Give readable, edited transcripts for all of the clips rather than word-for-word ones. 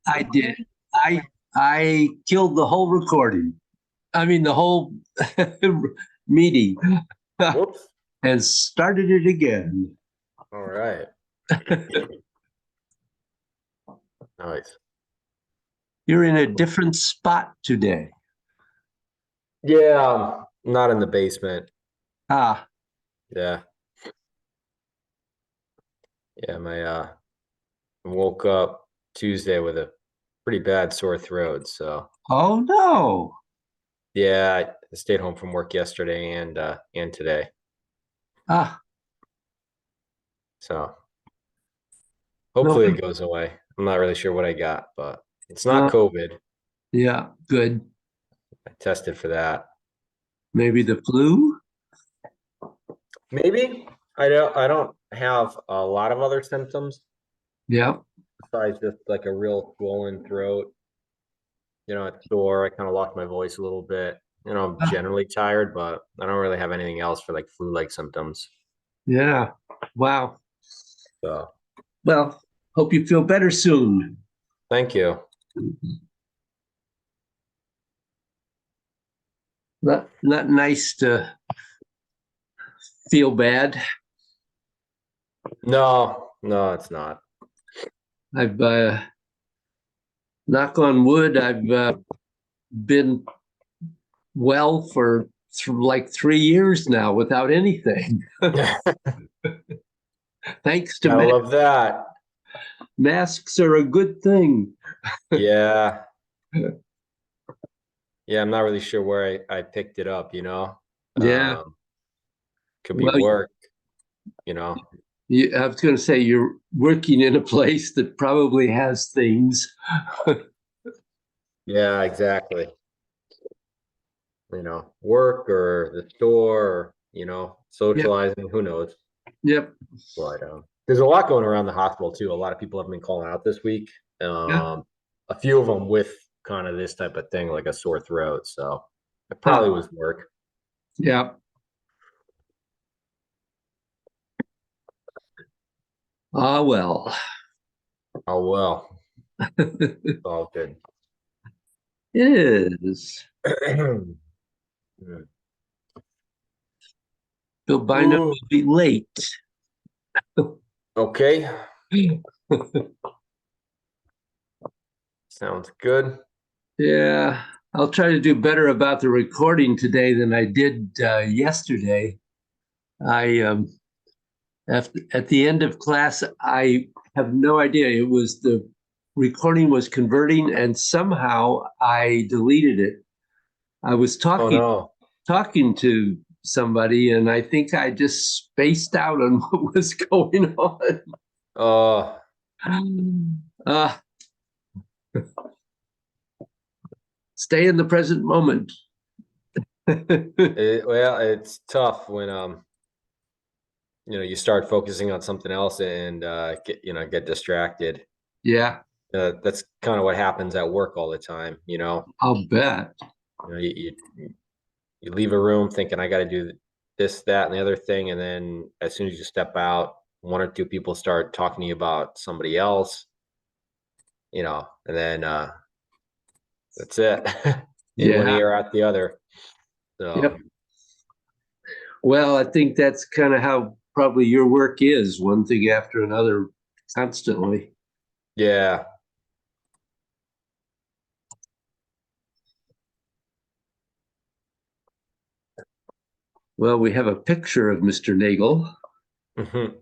I did. I killed the whole recording. I mean, the whole meeting Whoops. and started it again. All right. Nice. You're in a different spot today. Yeah, not in the basement. Ah, Yeah. Yeah, my woke up Tuesday with a pretty bad sore throat. So oh no. yeah, I stayed home from work yesterday and today. Ah, So no. hopefully it goes away. I'm not really sure what I got, but it's not Uh, COVID. yeah, good. I tested for that. Maybe the flu? Maybe I don't have a lot of other symptoms Yeah. besides just like a real swollen throat. It's sore. I kind of lost my voice a little bit. I'm Ah, generally tired, but I don't really have anything else for like flu-like symptoms. yeah. Wow. So Well, hope you feel better soon. thank you. Not nice to feel bad. No, no, it's not. I've knock on wood, I've been well for like 3 years now without anything. Thanks to Gotta love that. masks are a good thing. Yeah. Yeah, I'm not really sure where I picked it up. Yeah. Um, could be Well, work, you know. I was going to say you're working in a place that probably has things. Yeah, exactly. Work or the store, or, Yep. socializing, who knows? Yep. But there's a lot going around the hospital too. A lot of people have been calling out this week. Yeah. A few of them with kind of this type of thing, like a sore throat. So it Huh. probably was work. Yeah. Ah, well. Oh well, It all good. is. Bill Bynum Ooh, will be late. okay, sounds good. Yeah. I'll try to do better about the recording today than I did yesterday. I at the end of class, I have no idea. It was the recording was converting, and somehow I deleted it. I was Oh no. talking to somebody, and I think I just spaced out on what was going on. Uh, Uh, stay in the present moment. well, it's tough when you start focusing on something else and get distracted. Yeah, That's kind of what happens at work all the time. I'll bet. You leave a room thinking I got to do this, that, and the other thing, and then as soon as you step out, one or two people start talking to you about somebody else, and then that's it. In one Yeah. ear, out the other. So Yep. Well, I think that's kind of how probably your work is, one thing after another, constantly. yeah. Well, we have a picture of Mr. Nagel. Mhm.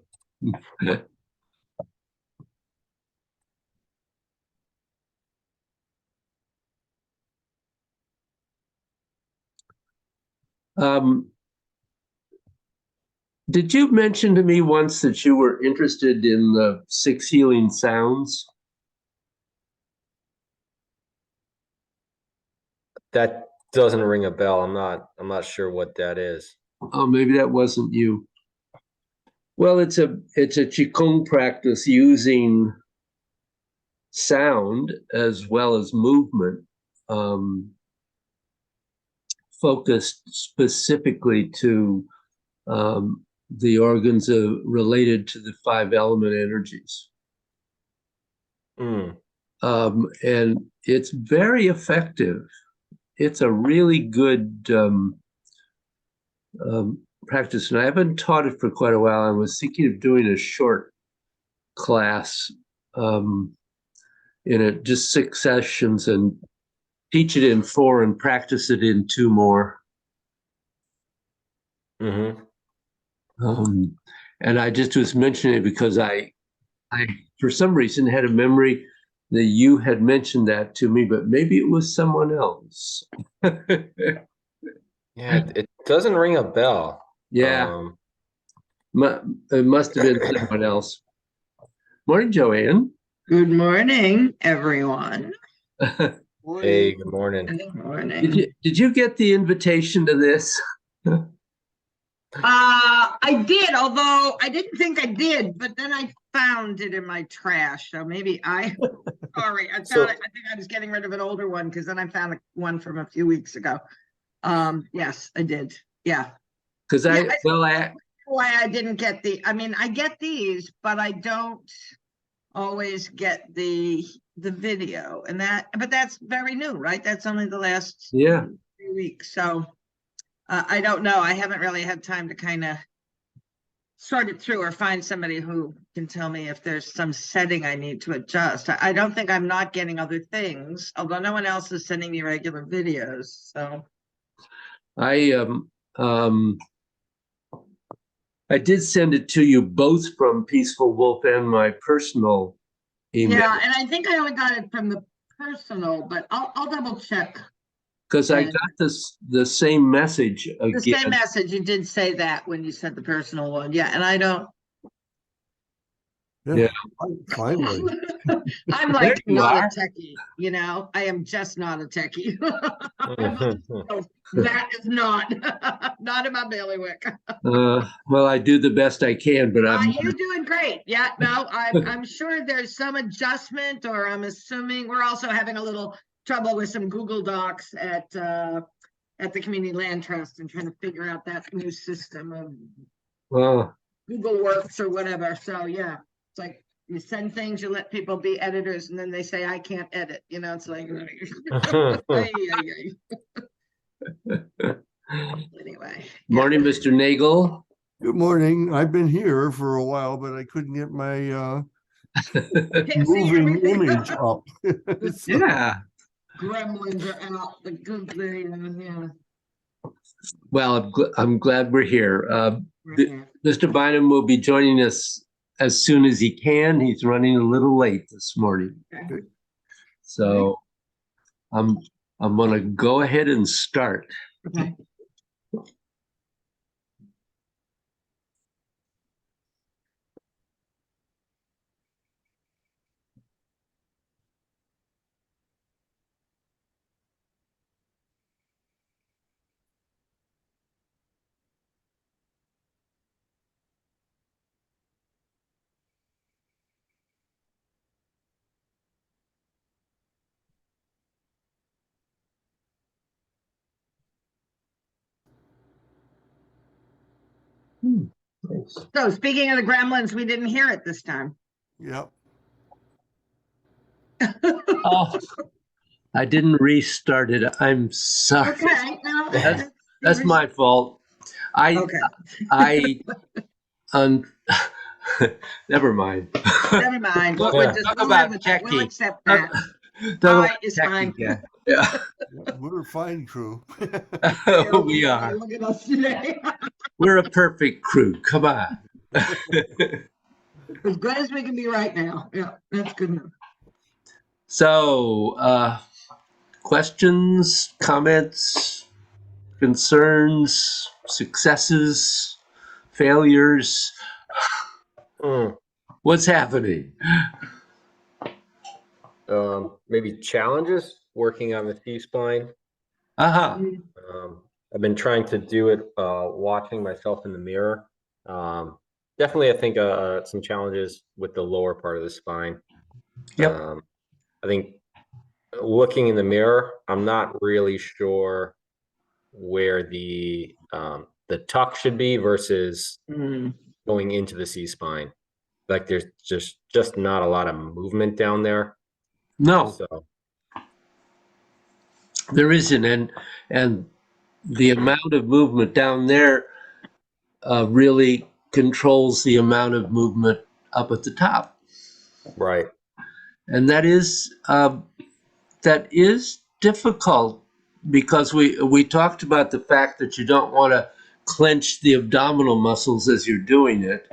Um, did you mention to me once that you were interested in the six healing sounds? That doesn't ring a bell. I'm not sure what that is. Oh, maybe that wasn't you. Well, it's a qigong practice using sound as well as movement, um, focused specifically to the organs related to the five element energies. Mm. And it's very effective. It's a really good practice, and I haven't taught it for quite a while. I was thinking of doing a short class in it, just 6 sessions, and teach it in 4 and practice it in 2 more. Mm-hmm. And I just was mentioning it because I, for some reason, had a memory that you had mentioned that to me, but maybe it was someone else. Yeah, it doesn't ring a bell. Yeah, it must have been someone else. Morning, Joanne. Good morning, everyone. Hey, good morning. Good morning. Did you get the invitation to this? I did, although I didn't think I did, but then I found it in my trash. So maybe sorry, I found it. I think I was getting rid of an older one because then I found one from a few weeks ago. Yes, I did. Yeah. Because why I didn't get I get these, but I don't always get the video, and but that's very new, right? That's only the last 3 weeks. So I don't know. I haven't really had time to kind of sort it through or find somebody who can tell me if there's some setting I need to adjust. I don't think I'm not getting other things, although no one else is sending me regular videos. So I did send it to you both from Peaceful Wolf and my personal email. Yeah, and I think I only got it from the personal, but I'll double check. Because I got the same message again. The same message. You did say that when you said the personal one. Yeah, and I don't. Yeah. Finally. I'm like not a techie, I am just not a techie. That is not in my bailiwick. Well, I do the best I can, but you're doing great. Yeah, no, I'm sure there's some adjustment, or I'm assuming we're also having a little trouble with some Google Docs at the Community Land Trust and trying to figure out that new system of Google Works or whatever. So yeah, it's like you send things, you let people be editors, and then they say I can't edit. It's like anyway. Morning, Mr. Nagel. Good morning. I've been here for a while, but I couldn't get my moving image up. Yeah. Gremlins are out. The good thing, yeah. Well, I'm glad we're here. Mr. Bynum will be joining us as soon as he can. He's running a little late this morning. Okay. So I'm going to go ahead and start. Okay. Thanks. So speaking of the gremlins, we didn't hear it this time. Yep. Oh, I didn't restart it. I'm sorry. Okay. No, That's my fault. Never mind. Never mind. Talk We'll accept that. It's fine. Yeah. We're a fine crew. We are. Look at us today. We're a perfect crew. Come on. As good as we can be right now. Yeah, that's good enough. So, questions, comments, concerns, successes, failures. What's happening? Maybe challenges working on the C-spine. Uh-huh. I've been trying to do it watching myself in the mirror. Definitely, I think some challenges with the lower part of the spine. Yep. I think looking in the mirror, I'm not really sure where the tuck should be versus going into the C-spine. Like there's just not a lot of movement down there. No, So, there isn't, and the amount of movement down there really controls the amount of movement up at the top, right. and that is difficult because we talked about the fact that you don't want to clench the abdominal muscles as you're doing it,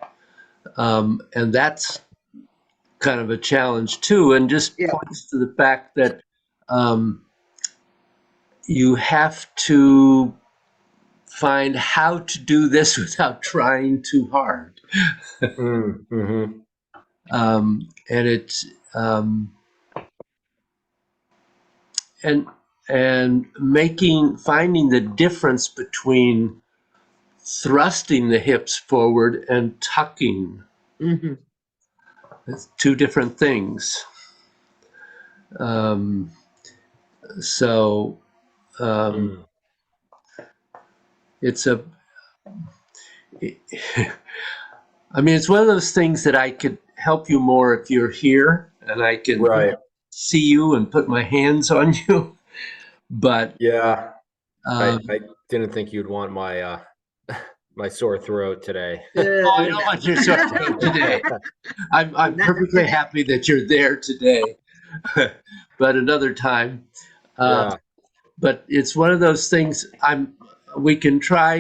and that's kind of a challenge too, and just Yeah. points to the fact that you have to find how to do this without trying too hard. Mm-hmm. And it's and finding the difference between thrusting the hips forward and tucking. Mhm. It's two different things. Um, so Mm. it's a I mean, it's one of those things that I could help you more if you're here and I can Right. see you and put my hands on you. But Yeah. um, I didn't think you'd want my my sore throat today. oh, I don't want your sore throat today. I'm Not perfectly today. happy that you're there today, but another time. Yeah. But it's one of those things. We can try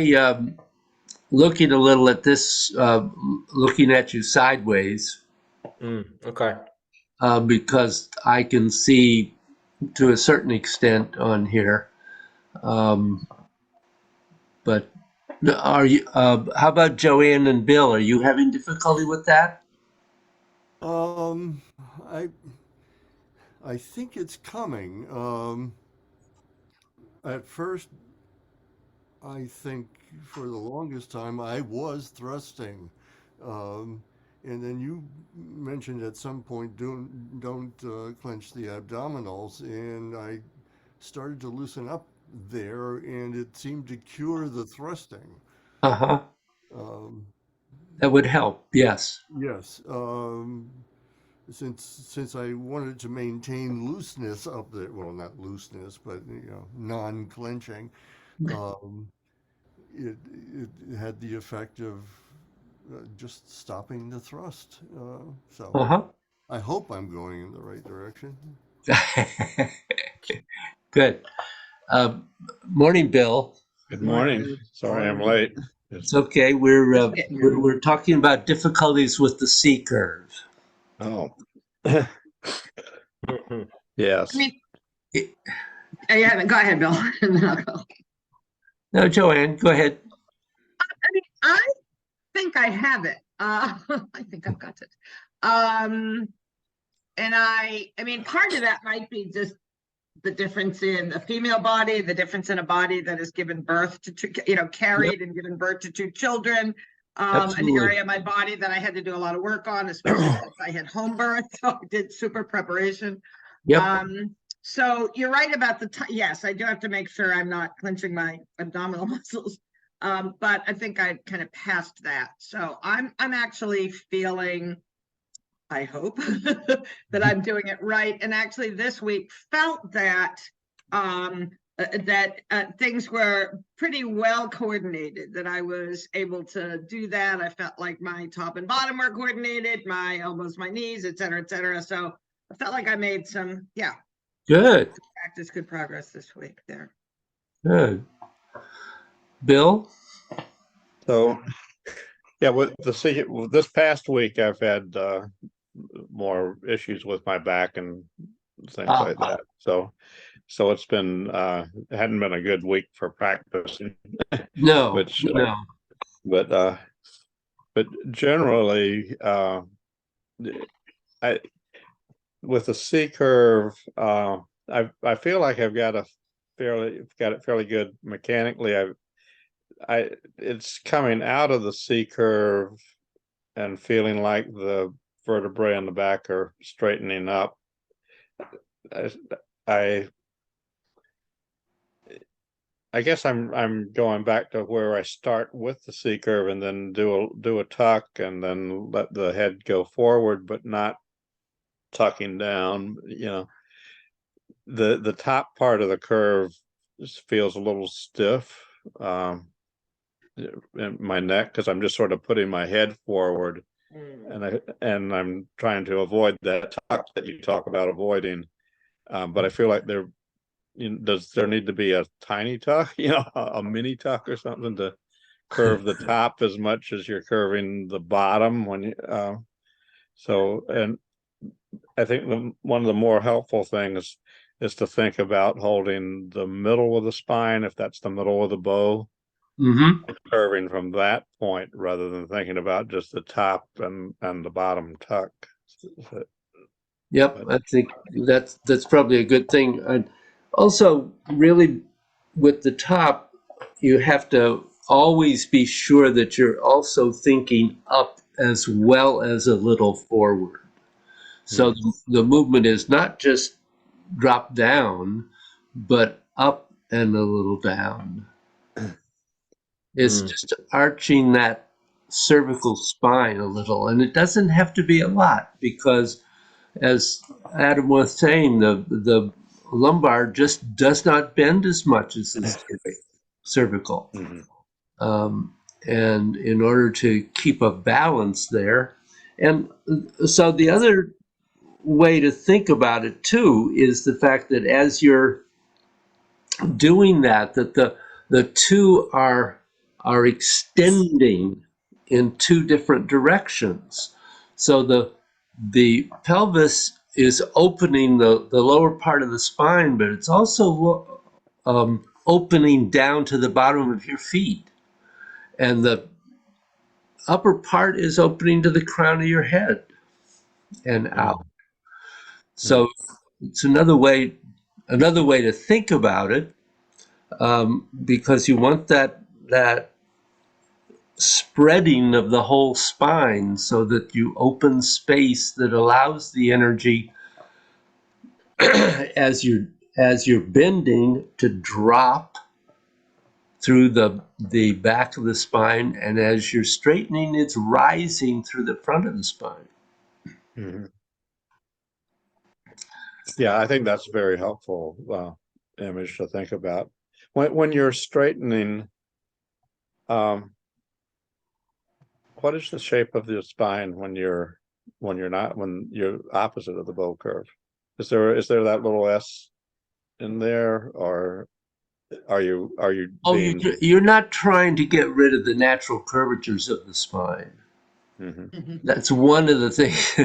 looking a little at this, looking at you sideways, Okay. because I can see to a certain extent on here. But are you? How about Joanne and Bill? Are you having difficulty with that? Um, I I think it's coming. At first, I think for the longest time I was thrusting, um, and then you mentioned at some point don't clench the abdominals, and I started to loosen up there, and it seemed to cure the thrusting. Uh-huh. Um, That would help. Yes. yes, since I wanted to maintain looseness up there, well, not looseness, but non-clenching. Um, it had the effect of just stopping the thrust. So Uh-huh. I hope I'm going in the right direction. Good. Morning, Bill. Good morning. Sorry I'm late. It's okay. We're Just getting your- we're talking about difficulties with the C curve. Oh, Mhm. yes. I mean, It- yeah, go ahead, Bill. And then I'll go. No, Joanne, go ahead. I think I have it. I think I've got it. And I mean, part of that might be just the difference in a female body, the difference in a body that has given birth to two, carried and given birth to two children. An Absolutely. area of my body that I had to do a lot of work on, especially since I had home birth. So I did super preparation. Yep. So you're right about yes, I do have to make sure I'm not clenching my abdominal muscles. But I think I kind of passed that. So I'm actually feeling, I hope that I'm doing it right. And actually this week felt that things were pretty well coordinated, that I was able to do that. I felt like my top and bottom were coordinated, my elbows, my knees, et cetera, et cetera. So I felt like I made some, Good. good progress this week there. Good. Bill? So, yeah, with this past week, I've had more issues with my back and things like that. So it's been it hadn't been a good week for practicing, No. which No. but generally, I with the C curve, I feel like I've got it fairly good mechanically. It's coming out of the C curve and feeling like the vertebrae in the back are straightening up. I guess I'm going back to where I start with the C curve and then do a tuck and then let the head go forward, but not tucking down, the top part of the curve just feels a little stiff in my neck because I'm just sort of putting my head forward, and I'm trying to avoid that tuck that you talk about avoiding. But I feel like does there need to be a tiny tuck, a mini tuck or something to curve the top as much as you're curving the bottom when you and I think one of the more helpful things is to think about holding the middle of the spine, if that's the middle of the bow, Mm-hmm. curving from that point rather than thinking about just the top and the bottom tuck. Yep, I think that's probably a good thing. And also, really, with the top, you have to always be sure that you're also thinking up as well as a little forward. So the movement is not just drop down, but up and a little down. It's just arching that cervical spine a little, and it doesn't have to be a lot because, as Adam was saying, the lumbar just does not bend as much as the cervical. And in order to keep a balance there, and so the other way to think about it too is the fact that as you're doing that, that the two are extending in two different directions. So the pelvis is opening the lower part of the spine, but it's also opening down to the bottom of your feet. And the upper part is opening to the crown of your head and out. So it's another way to think about it, because you want that spreading of the whole spine so that you open space that allows the energy as you're bending to drop through the back of the spine, and as you're straightening, it's rising through the front of the spine. Yeah, I think that's a very helpful image to think about. When you're straightening, what is the shape of the spine when you're opposite of the bow curve? Is there that little S in there, or are you Oh, being you're not trying to get rid of the natural curvatures of the spine. That's one of the things.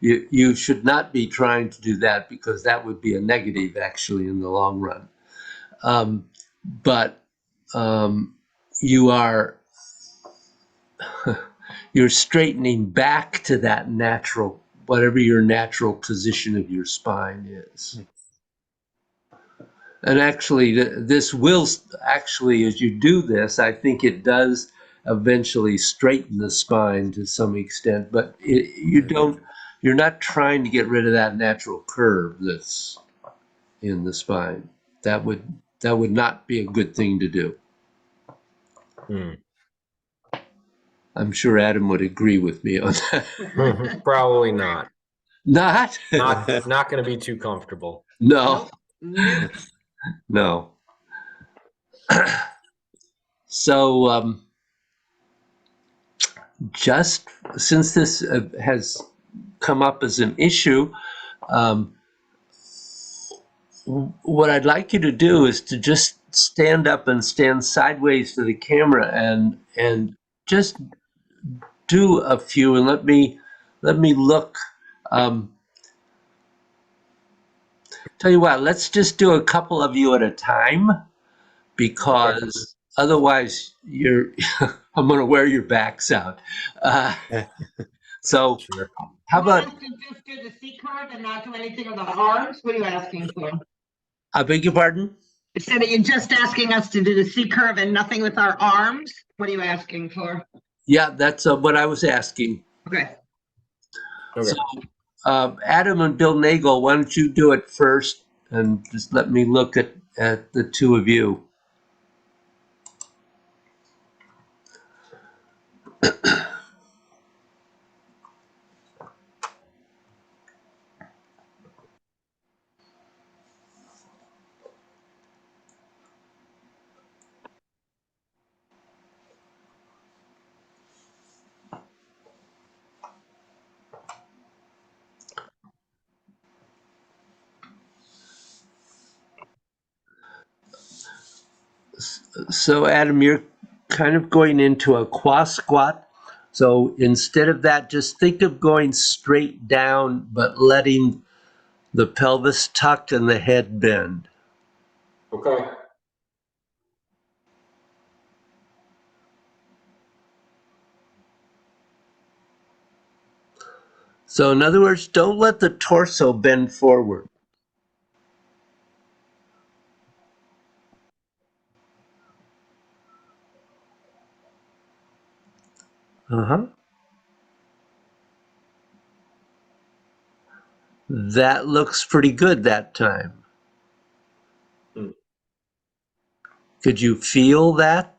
You should not be trying to do that, because that would be a negative actually in the long run. But you are you're straightening back to that natural, whatever your natural position of your spine is. And actually, this will actually, as you do this, I think it does eventually straighten the spine to some extent, but you're not trying to get rid of that natural curve that's in the spine. That would not be a good thing to do. I'm sure Adam would agree with me on that. Probably not. Not? Not going to be too comfortable. No. Nope. No. So, just since this has come up as an issue, what I'd like you to do is to just stand up and stand sideways to the camera and just do a few, and let me look. Tell you what, let's just do a couple of you at a time, because otherwise I'm going to wear your backs out. So Sure. how about, You want us to just do the C curve and not do anything with our arms? What are you asking for? I beg your pardon? Instead of you just asking us to do the C curve and nothing with our arms, what are you asking for? Yeah, that's what I was asking. Okay. So, Adam and Bill Nagel, why don't you do it first, and just let me look at the two of you. So Adam, you're kind of going into a qua squat. So instead of that, just think of going straight down, but letting the pelvis tuck and the head bend. Okay. So in other words, don't let the torso bend forward. Uh-huh. That looks pretty good that time. Hmm. Could you feel that?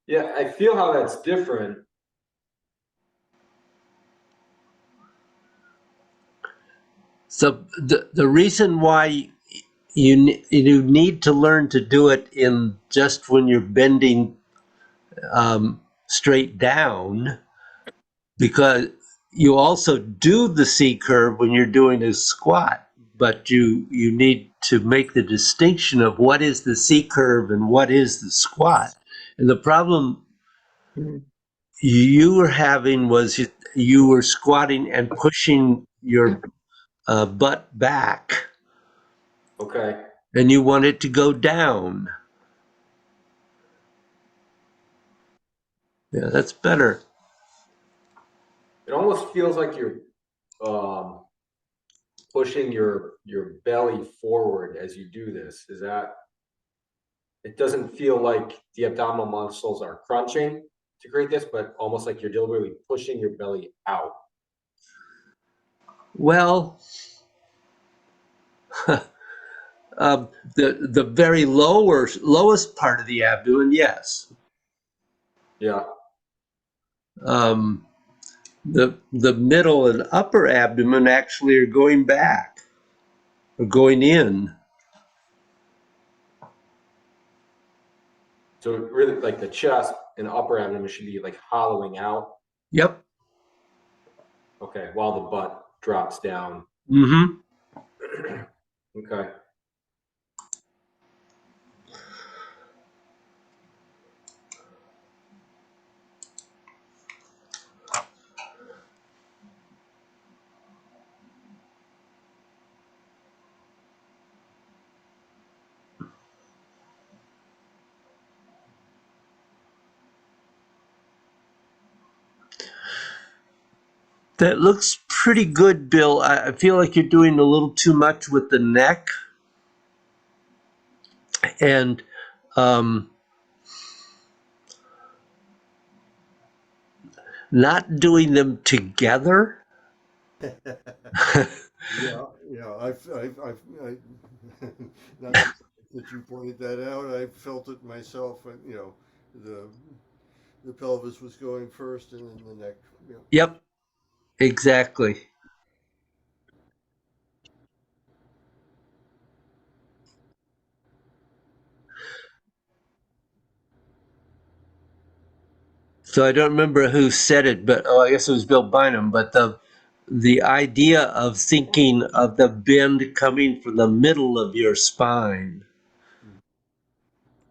Yeah, I feel how that's different. So the reason why you need to learn to do it in just when you're bending straight down, because you also do the C curve when you're doing a squat, but you need to make the distinction of what is the C curve and what is the squat. And the problem you were having was you were squatting and pushing your butt back, Okay. and you want it to go down. Yeah, that's better. It almost feels like you're pushing your belly forward as you do this. Is that? It doesn't feel like the abdominal muscles are crunching to create this, but almost like you're deliberately pushing your belly out. Well, the very lowest part of the abdomen, yes. Yeah. The middle and upper abdomen actually are going back or going in. So really, like the chest and upper abdomen should be like hollowing out. Yep. Okay, while the butt drops down. Mm-hmm. Okay. That looks pretty good, Bill. I feel like you're doing a little too much with the neck and not doing them together. Yeah, yeah, not that you pointed that out. I felt it myself, and the pelvis was going first, and then the neck. Yeah. Yep, exactly. So I don't remember who said it, but I guess it was Bill Bynum. But the idea of thinking of the bend coming from the middle of your spine,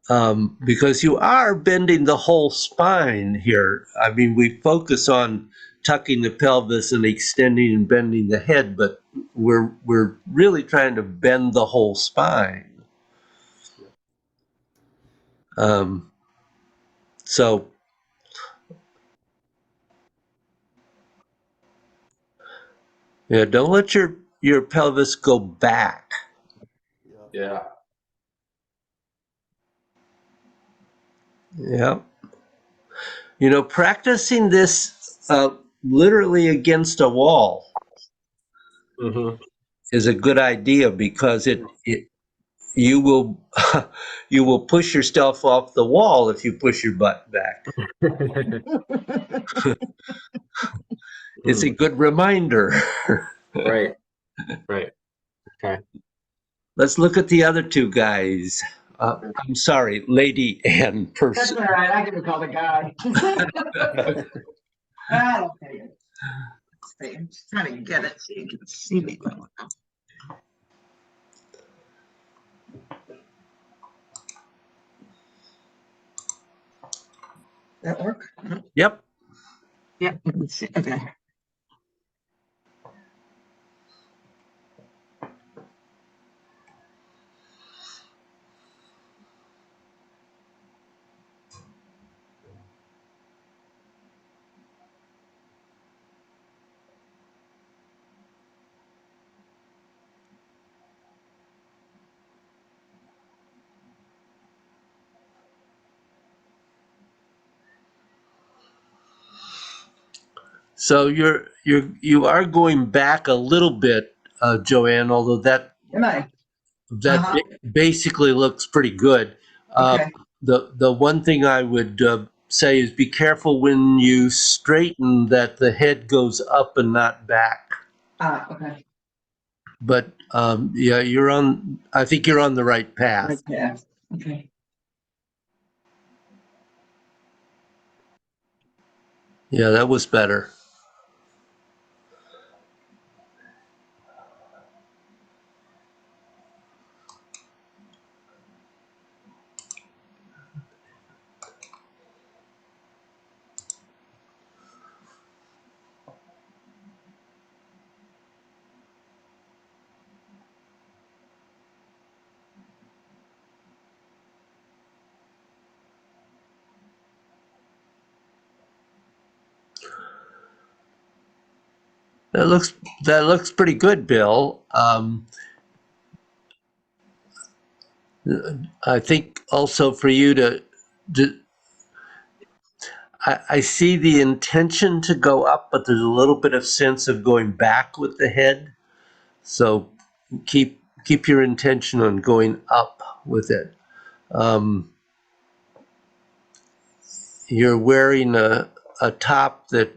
because you are bending the whole spine here. I mean, we focus on tucking the pelvis and extending and bending the head, but we're really trying to bend the whole spine. So yeah, don't let your pelvis go back. Yeah. Yeah. You know, practicing this literally against a wall Mm-hmm. is a good idea because it you will you will push yourself off the wall if you push your butt back. It's a good reminder. Right. Right. Okay. Let's look at the other two guys. I'm sorry, lady and That's person. all right, I can call the guy. I don't care. I'm just trying to get it so you can see me. That work? Yep. Yeah, let's see, okay. So you are going back a little bit, Joanne, although Am I? that Uh-huh. basically looks pretty good. Okay. The one thing I would say is be careful when you straighten that the head goes up and not back. Okay. But yeah, I think you're on the right path. Right there. Okay. Yeah, that was better. That looks pretty good, Bill. I think also for you to I see the intention to go up, but there's a little bit of sense of going back with the head. So keep your intention on going up with it. You're wearing a top that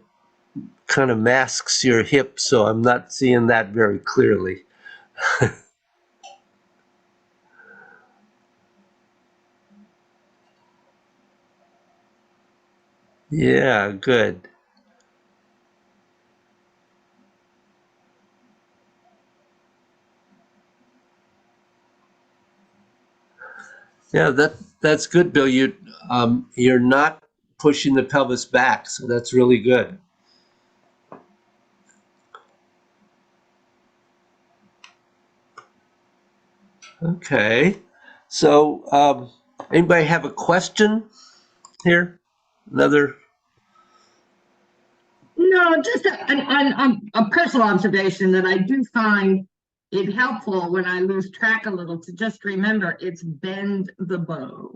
kind of masks your hip, so I'm not seeing that very clearly. Yeah, good. Yeah, that's good, Bill. You're not pushing the pelvis back, so that's really good. Okay, so anybody have a question here? Another? No, just a personal observation that I do find it helpful when I lose track a little to just remember it's bend the bow.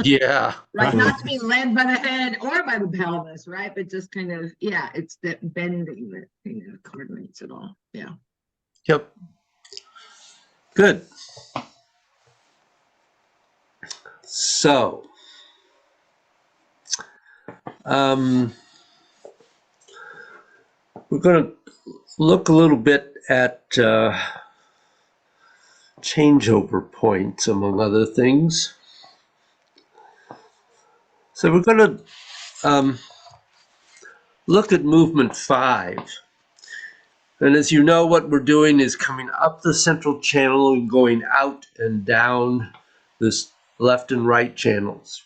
Yeah, Right, not to be led by the head or by the pelvis, right? But just kind of, yeah, it's that bending that kind of coordinates it all. Yeah. yep. Good. So, we're going to look a little bit at changeover points, among other things. So we're going to look at movement 5. And as you know, what we're doing is coming up the central channel and going out and down this left and right channels.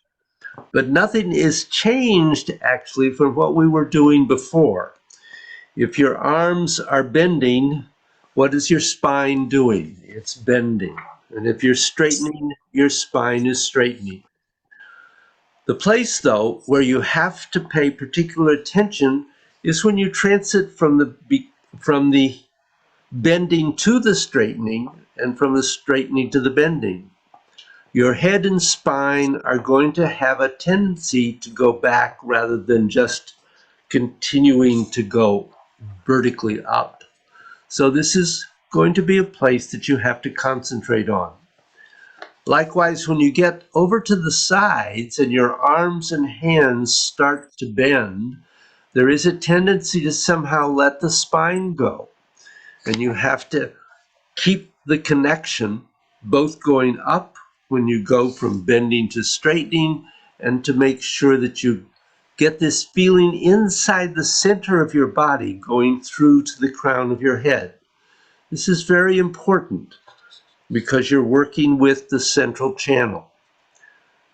But nothing is changed actually from what we were doing before. If your arms are bending, what is your spine doing? It's bending. And if you're straightening, your spine is straightening. The place, though, where you have to pay particular attention is when you transit from the bending to the straightening and from the straightening to the bending. Your head and spine are going to have a tendency to go back rather than just continuing to go vertically up. So this is going to be a place that you have to concentrate on. Likewise, when you get over to the sides and your arms and hands start to bend, there is a tendency to somehow let the spine go. And you have to keep the connection, both going up when you go from bending to straightening, and to make sure that you get this feeling inside the center of your body going through to the crown of your head. This is very important because you're working with the central channel.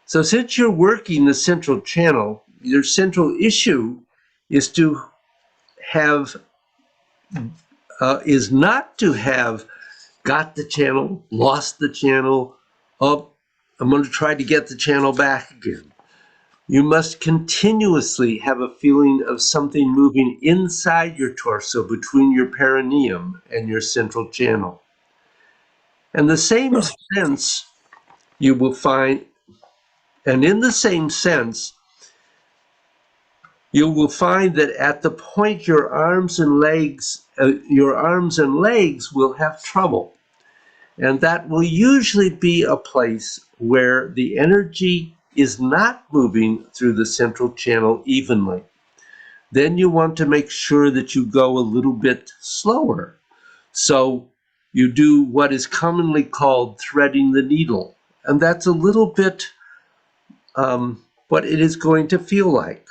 So since you're working the central channel, your central issue is to have is not to have got the channel, lost the channel, oh, I'm going to try to get the channel back again. You must continuously have a feeling of something moving inside your torso between your perineum and your central channel. And the same sense you will find, and in the same sense, you will find that at the point your arms and legs will have trouble. And that will usually be a place where the energy is not moving through the central channel evenly. Then you want to make sure that you go a little bit slower. So you do what is commonly called threading the needle. And that's a little bit what it is going to feel like.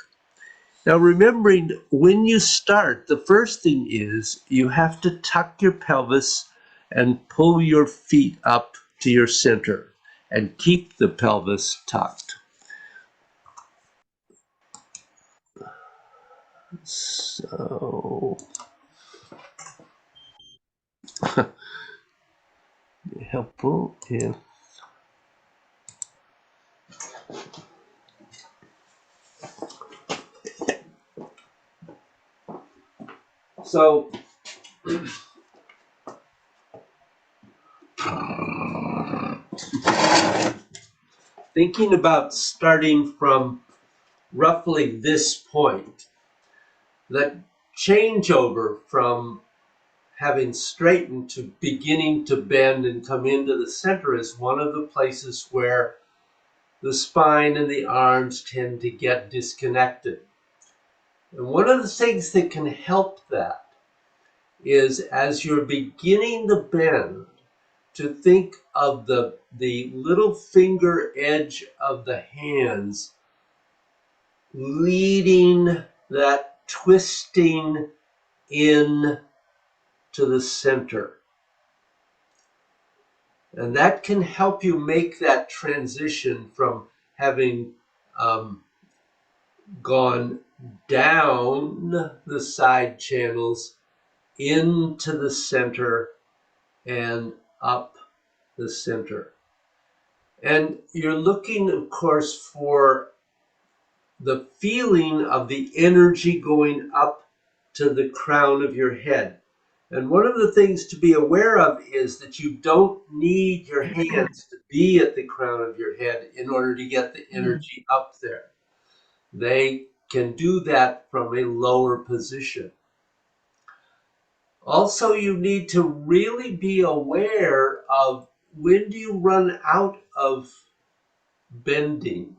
Now, remembering when you start, the first thing is you have to tuck your pelvis and pull your feet up to your center and keep the pelvis tucked. So, helpful if so. Thinking about starting from roughly this point, that changeover from having straightened to beginning to bend and come into the center is one of the places where the spine and the arms tend to get disconnected. And one of the things that can help that is as you're beginning the bend, to think of the little finger edge of the hands leading that twisting in to the center. And that can help you make that transition from having gone down the side channels into the center and up the center. And you're looking, of course, for the feeling of the energy going up to the crown of your head. And one of the things to be aware of is that you don't need your hands to be at the crown of your head in order to get the energy up there. They can do that from a lower position. Also, you need to really be aware of when do you run out of bending.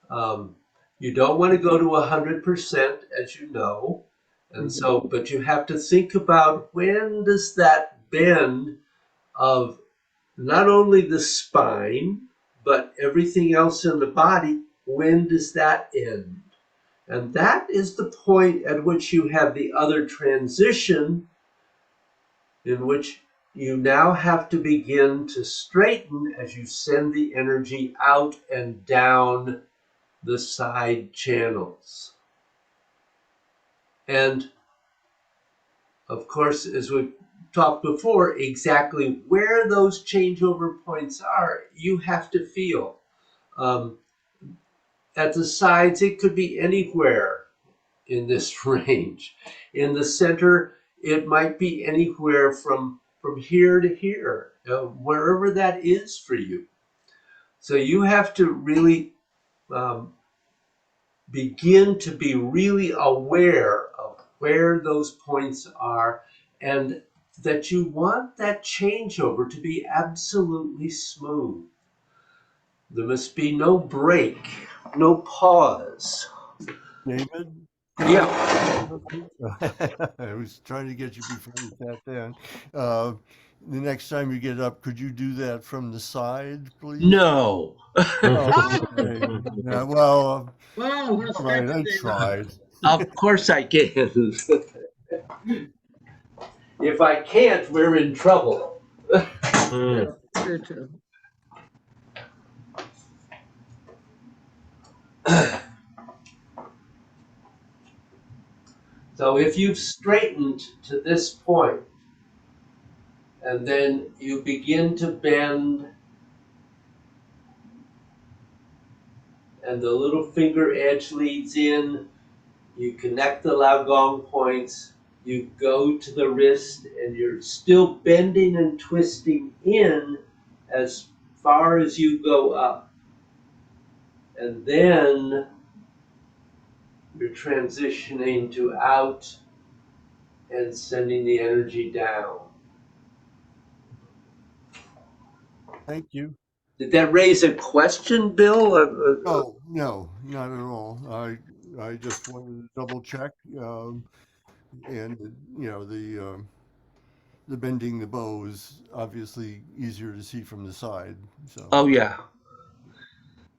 You don't want to go to 100%, as you know. And so, but you have to think about when does that bend of not only the spine, but everything else in the body, when does that end? And that is the point at which you have the other transition in which you now have to begin to straighten as you send the energy out and down the side channels. And of course, as we've talked before, exactly where those changeover points are, you have to feel. At the sides, it could be anywhere in this range. In the center, it might be anywhere from here to here, wherever that is for you. So you have to really begin to be really aware of where those points are, and that you want that changeover to be absolutely smooth. There must be no break, no pause. David? Yeah. I was trying to get you before you sat down. The next time you get up, could you do that from the side, please? No. Oh, okay. Yeah, well, Whoa, we'll right, stretch I it. tried. Of course I can. If I can't, we're in trouble. True, true. So if you've straightened to this point, and then you begin to bend, and the little finger edge leads in, you connect the Laogong points, you go to the wrist, and you're still bending and twisting in as far as you go up. And then you're transitioning to out and sending the energy down. Thank you. Did that raise a question, Bill? Oh, no, not at all. I just wanted to double check, and the bending the bow is obviously easier to see from the side. So Oh, yeah.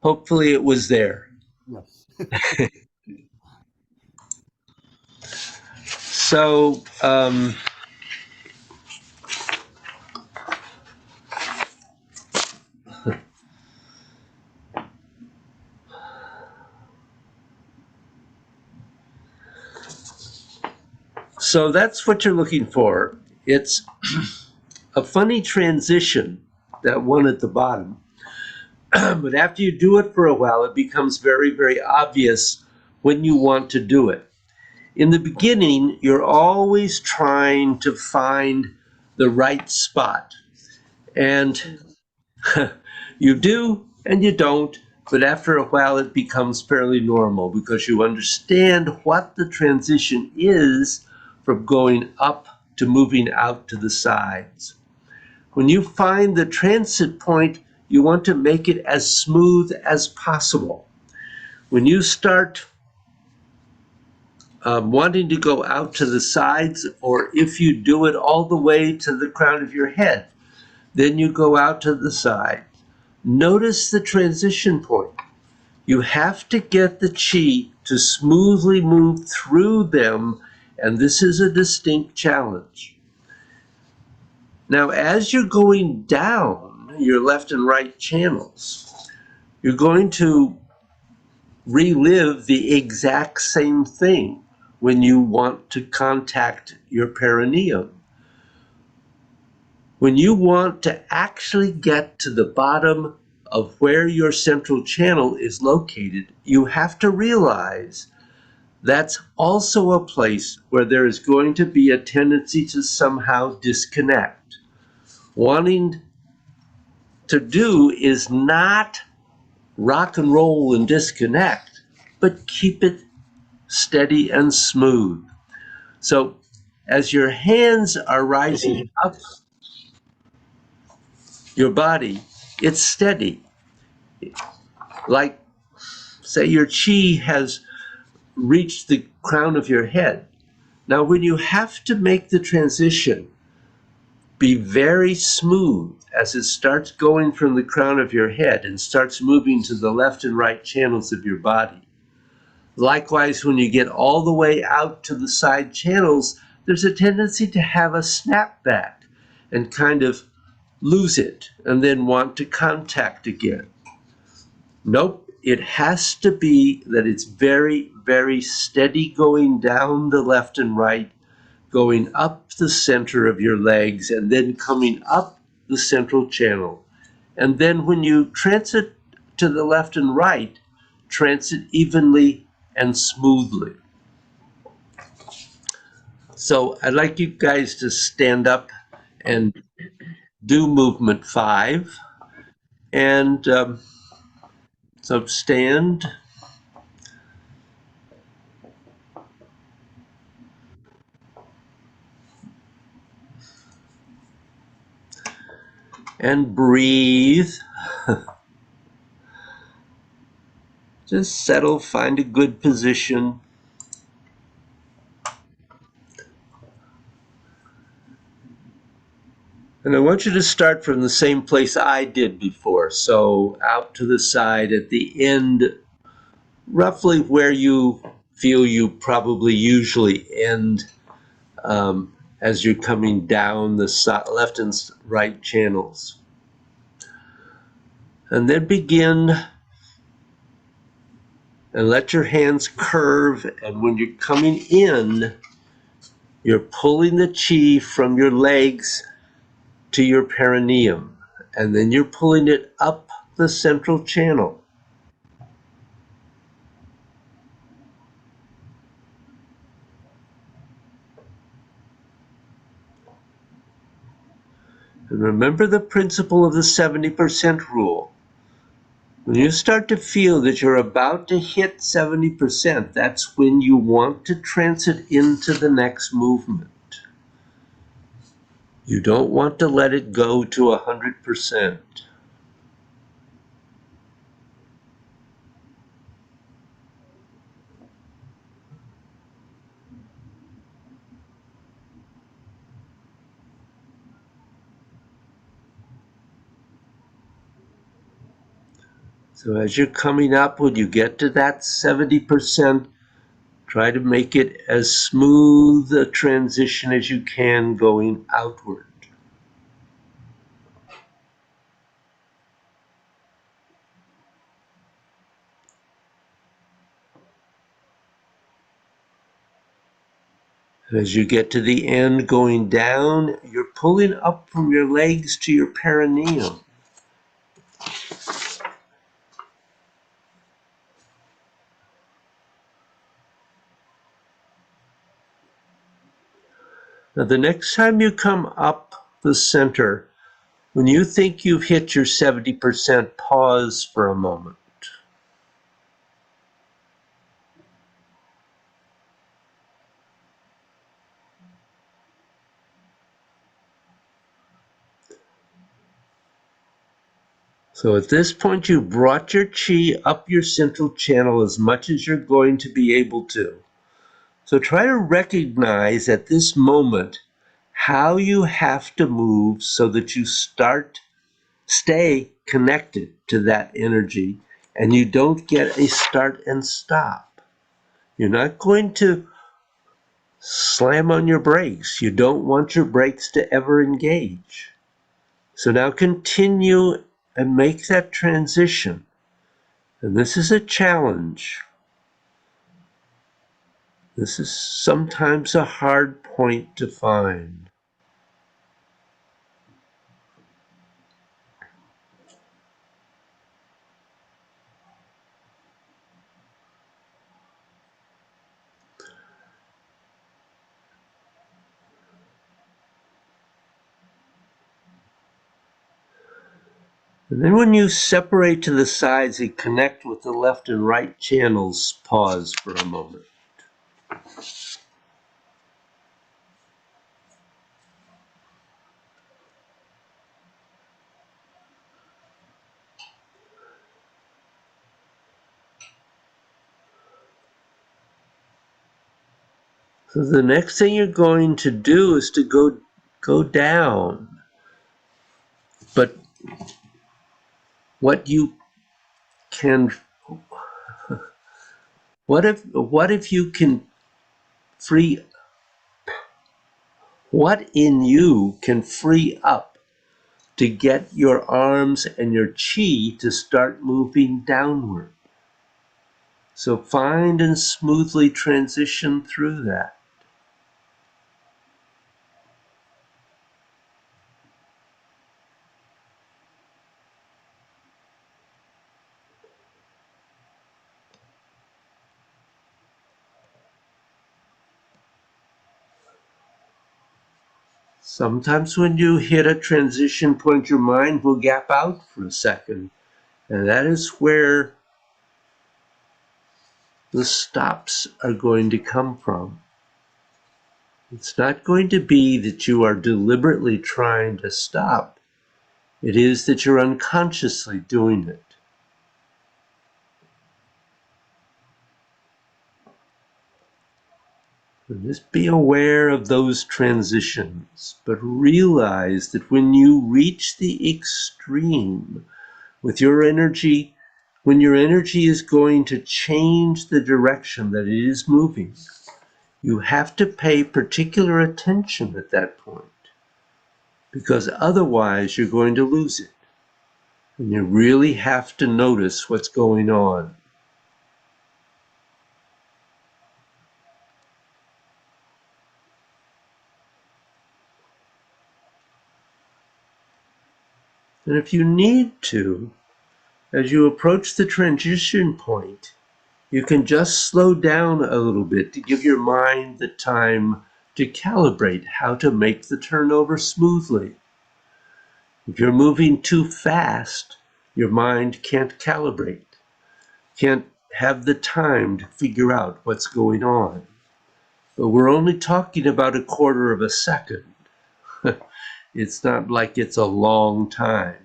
Hopefully it was there. yes. So, so that's what you're looking for. It's a funny transition, that one at the bottom. But after you do it for a while, it becomes very, very obvious when you want to do it. In the beginning, you're always trying to find the right spot. And you do and you don't, but after a while it becomes fairly normal because you understand what the transition is from going up to moving out to the sides. When you find the transit point, you want to make it as smooth as possible. When you start wanting to go out to the sides, or if you do it all the way to the crown of your head, then you go out to the side. Notice the transition point. You have to get the chi to smoothly move through them, and this is a distinct challenge. Now, as you're going down your left and right channels, you're going to relive the exact same thing when you want to contact your perineum. When you want to actually get to the bottom of where your central channel is located, you have to realize that's also a place where there is going to be a tendency to somehow disconnect. Wanting to do is not rock and roll and disconnect, but keep it steady and smooth. So as your hands are rising up your body, it's steady. Like, say your chi has reached the crown of your head. Now, when you have to make the transition, be very smooth as it starts going from the crown of your head and starts moving to the left and right channels of your body. Likewise, when you get all the way out to the side channels, there's a tendency to have a snapback and kind of lose it and then want to contact again. Nope, it has to be that it's very, very steady going down the left and right, going up the center of your legs, and then coming up the central channel. And then when you transit to the left and right, transit evenly and smoothly. So I'd like you guys to stand up and do movement 5. And so stand. And breathe. Just settle, find a good position. And I want you to start from the same place I did before. So out to the side at the end, roughly where you feel you probably usually end as you're coming down the left and right channels. And then begin and let your hands curve. And when you're coming in, You're pulling the chi from your legs to your perineum, and then you're pulling it up the central channel. And remember the principle of the 70% rule. When you start to feel that you're about to hit 70%, that's when you want to transit into the next movement. You don't want to let it go to 100%. So as you're coming up, when you get to that 70%, try to make it as smooth a transition as you can going outward. As you get to the end going down, you're pulling up from your legs to your perineum. Now the next time you come up the center, when you think you've hit your 70%, pause for a moment. So at this point, you brought your chi up your central channel as much as you're going to be able to. So try to recognize at this moment how you have to move so that you stay connected to that energy and you don't get a start and stop. You're not going to slam on your brakes. You don't want your brakes to ever engage. So now continue and make that transition. And this is a challenge. This is sometimes a hard point to find. And then when you separate to the sides and connect with the left and right channels, pause for a moment. So the next thing you're going to do is to go down. But what you can, what if you can free, what in you can free up to get your arms and your chi to start moving downward? So find and smoothly transition through that. Sometimes when you hit a transition point, your mind will gap out for a second. And that is where the stops are going to come from. It's not going to be that you are deliberately trying to stop. It is that you're unconsciously doing it. So just be aware of those transitions, but realize that when you reach the extreme with your energy, when your energy is going to change the direction that it is moving, you have to pay particular attention at that point, because otherwise you're going to lose it. And you really have to notice what's going on. And if you need to, as you approach the transition point, you can just slow down a little bit to give your mind the time to calibrate how to make the turnover smoothly. If you're moving too fast, your mind can't calibrate, can't have the time to figure out what's going on. But we're only talking about a quarter of a second. It's not like it's a long time,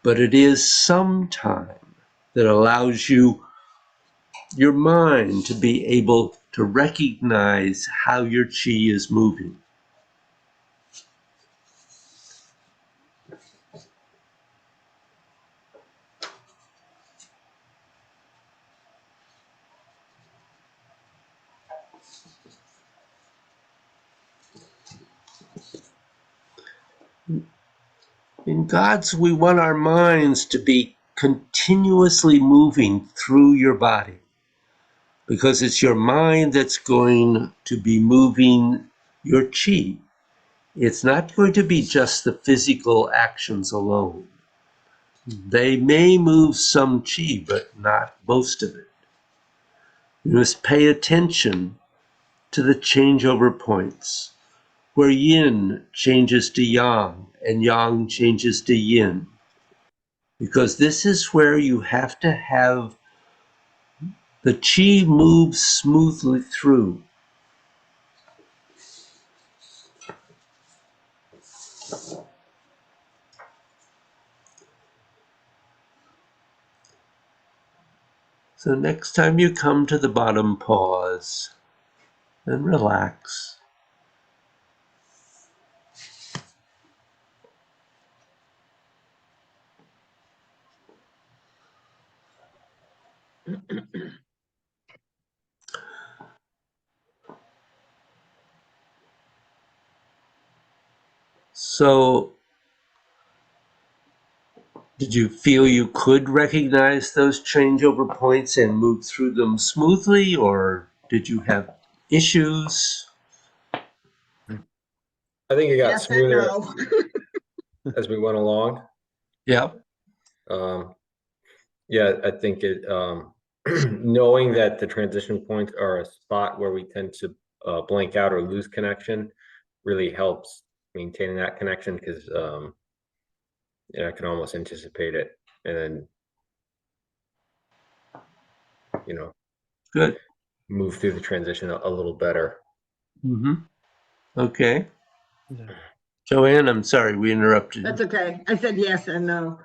but it is some time that allows your mind to be able to recognize how your chi is moving. In God's, we want our minds to be continuously moving through your body, because it's your mind that's going to be moving your chi. It's not going to be just the physical actions alone. They may move some chi, but not most of it. You must pay attention to the changeover points, where yin changes to yang and yang changes to yin. Because this is where you have to have the chi move smoothly through. So next time you come to the bottom, pause and relax. So, did you feel you could recognize those changeover points and move through them smoothly, or did you have issues? I think it got Yes and smoother no. as we went along. Yeah. Yeah, I think it, knowing that the transition points are a spot where we tend to blank out or lose connection really helps maintaining that connection, because I can almost anticipate it and then Good. move through the transition a little better. Mm-hmm. Okay. Joanne, I'm sorry we interrupted That's you. okay. I said yes and no.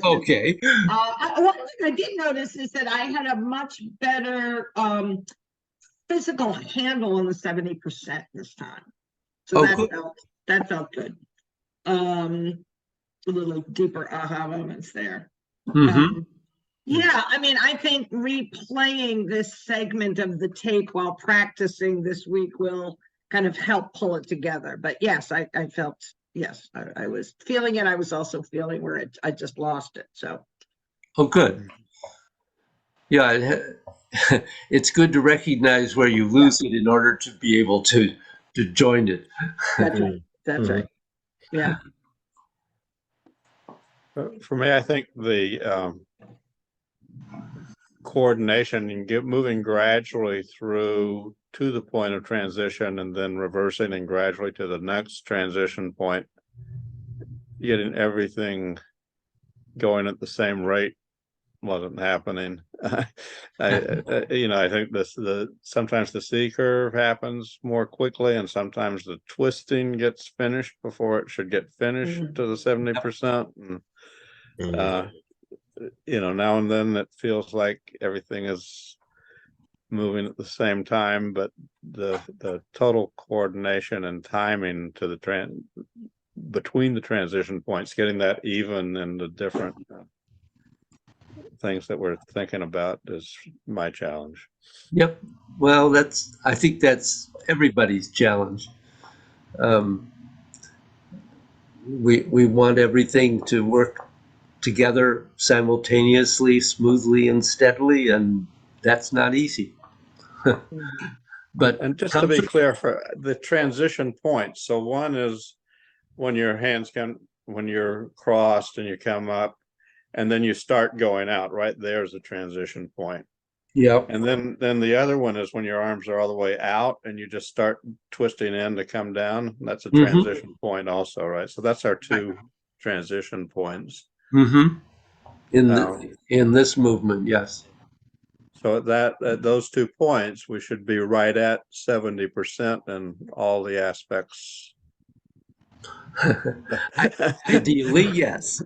Okay. One thing I did notice is that I had a much better physical handle on the 70% this time. So Oh, that good. felt good. A little deeper aha moments there. Mm-hmm. Yeah, I mean, I think replaying this segment of the tape while practicing this week will kind of help pull it together. But yes, I felt, yes, I was feeling it. I was also feeling where I just lost it. So, Oh, good. Yeah, it's good to recognize where you lose it in order to be able to join it. that's right. That's right. Yeah. For me, I think the coordination and moving gradually through to the point of transition and then reversing and gradually to the next transition point, getting everything going at the same rate wasn't happening. I think sometimes the C curve happens more quickly, and sometimes the twisting gets finished before it should get finished to the 70%. And now and then it feels like everything is moving at the same time, but the total coordination and timing to the between the transition points, getting that even and the different things that we're thinking about is my challenge. Yep. Well, I think that's everybody's challenge. We want everything to work together simultaneously, smoothly, and steadily, and that's not easy. But And just to be clear, for the transition points, so one is when your hands when you're crossed and you come up, and then you start going out, right there's a transition point. Yep. And then the other one is when your arms are all the way out and you just start twisting in to come down. That's a Mhm. transition point also, right? So that's our two transition points. Mm-hmm. Um, In this movement, yes. So at those 2 points, we should be right at 70% in all the aspects. Ideally, yes.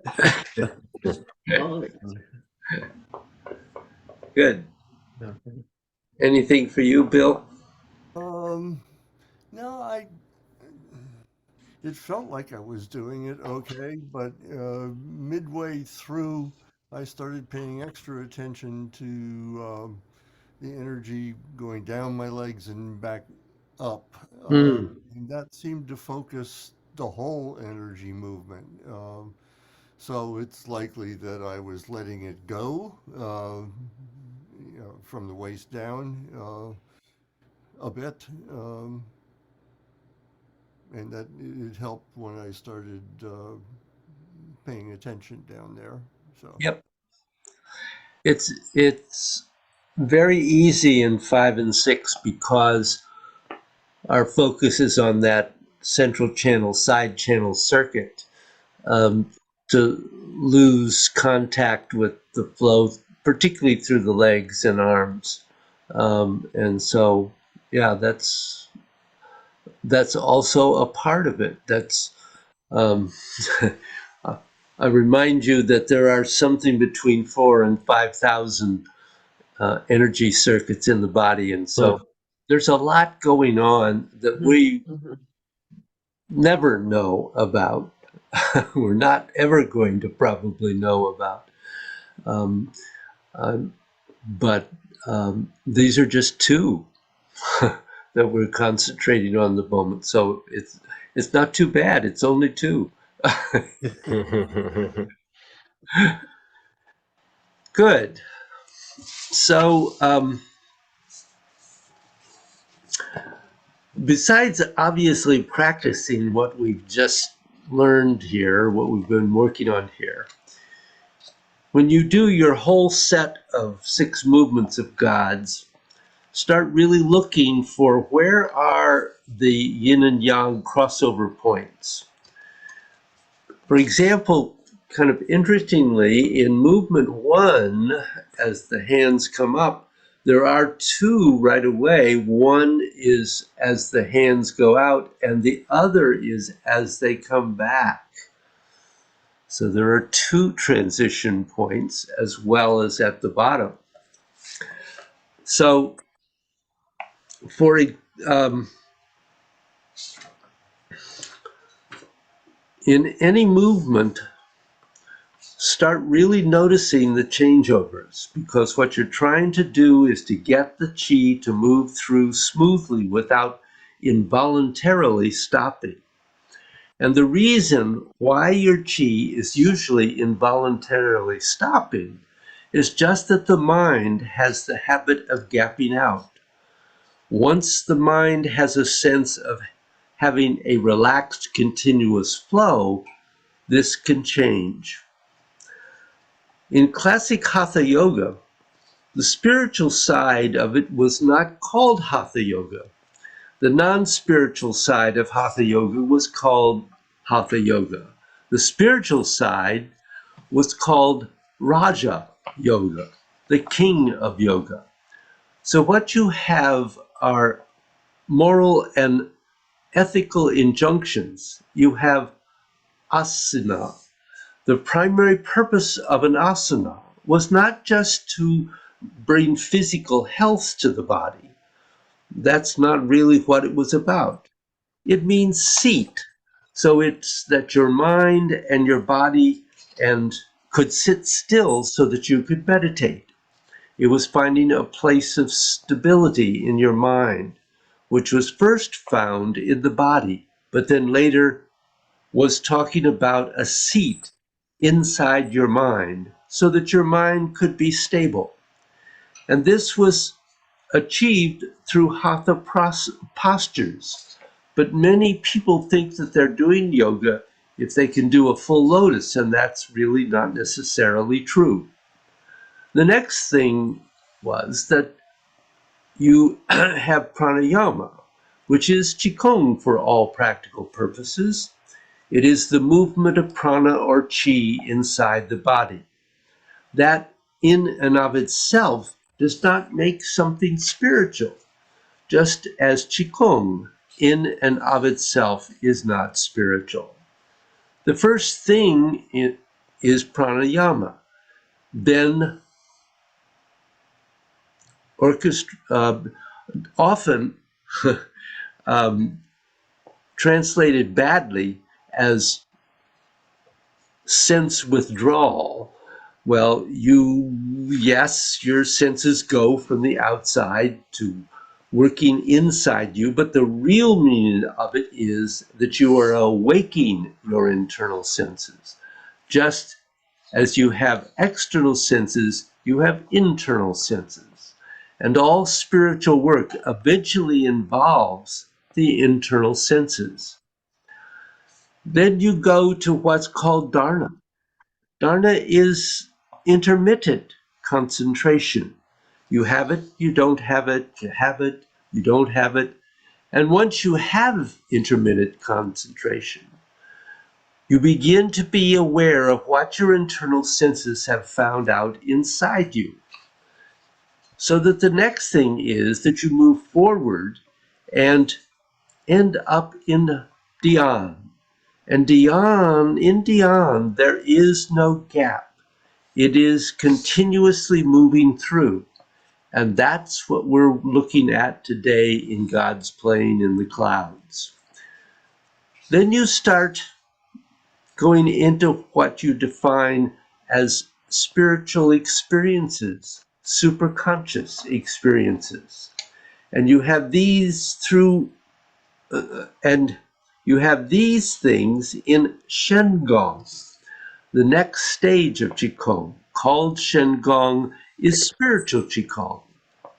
Good. Anything for you, Bill? No, it felt like I was doing it okay, but midway through, I started paying extra attention to the energy going down my legs and back up. And that seemed to focus the whole energy movement. So it's likely that I was letting it go, from the waist down a bit. And that it helped when I started paying attention down there. So Yep. It's very easy in 5 and 6 because our focus is on that central channel, side channel circuit, to lose contact with the flow, particularly through the legs and arms. And so, yeah, that's also a part of it. That's um, I remind you that there are something between 4 and 5,000 energy circuits in the body, and so there's a lot going on that we never know about. We're not ever going to probably know about. Um, but these are just two that we're concentrating on the moment. So it's not too bad. It's only two. Good. So besides obviously practicing what we've just learned here, what we've been working on here, when you do your whole set of 6 movements of God's, start really looking for where are the yin and yang crossover points. For example, kind of interestingly, in movement 1, as the hands come up, there are 2 right away. One is as the hands go out, and the other is as they come back. So there are 2 transition points as well as at the bottom. So for in any movement, start really noticing the changeovers, because what you're trying to do is to get the chi to move through smoothly without involuntarily stopping. And the reason why your chi is usually involuntarily stopping is just that the mind has the habit of gapping out. Once the mind has a sense of having a relaxed, continuous flow, this can change. In classic Hatha Yoga, the spiritual side of it was not called Hatha Yoga. The non-spiritual side of Hatha Yoga was called Hatha Yoga. The spiritual side was called Raja Yoga, the king of yoga. So what you have are moral and ethical injunctions. You have asana. The primary purpose of an asana was not just to bring physical health to the body. That's not really what it was about. It means seat. So it's that your mind and your body could sit still so that you could meditate. It was finding a place of stability in your mind, which was first found in the body, but then later was talking about a seat inside your mind so that your mind could be stable. And this was achieved through hatha postures, But many people think that they're doing yoga if they can do a full lotus, and that's really not necessarily true. The next thing was that you have pranayama, which is qigong for all practical purposes. It is the movement of prana or qi inside the body. That in and of itself does not make something spiritual, just as qigong in and of itself is not spiritual. The first thing is pranayama, then often translated badly as sense withdrawal. Well, yes, your senses go from the outside to working inside you, but the real meaning of it is that you are awaking your internal senses. Just as you have external senses, you have internal senses. And all spiritual work eventually involves the internal senses. Then you go to what's called dharana. Dharana is intermittent concentration. You have it, you don't have it, you have it, you don't have it. And once you have intermittent concentration, you begin to be aware of what your internal senses have found out inside you. So that the next thing is that you move forward and end up in dhyan. And in dhyan, there is no gap. It is continuously moving through. And that's what we're looking at today in God's plane in the clouds. Then you start going into what you define as spiritual experiences, superconscious experiences. And you have these things in Shengong. The next stage of Qigong, called Shengong, is spiritual Qigong,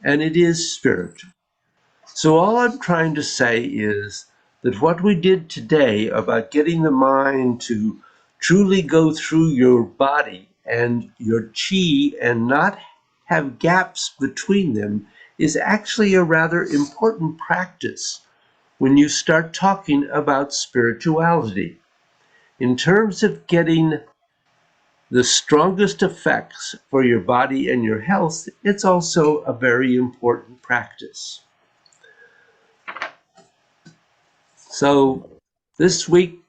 and it is spiritual. So all I'm trying to say is that what we did today about getting the mind to truly go through your body and your qi and not have gaps between them is actually a rather important practice when you start talking about spirituality. In terms of getting the strongest effects for your body and your health, it's also a very important practice. So this week,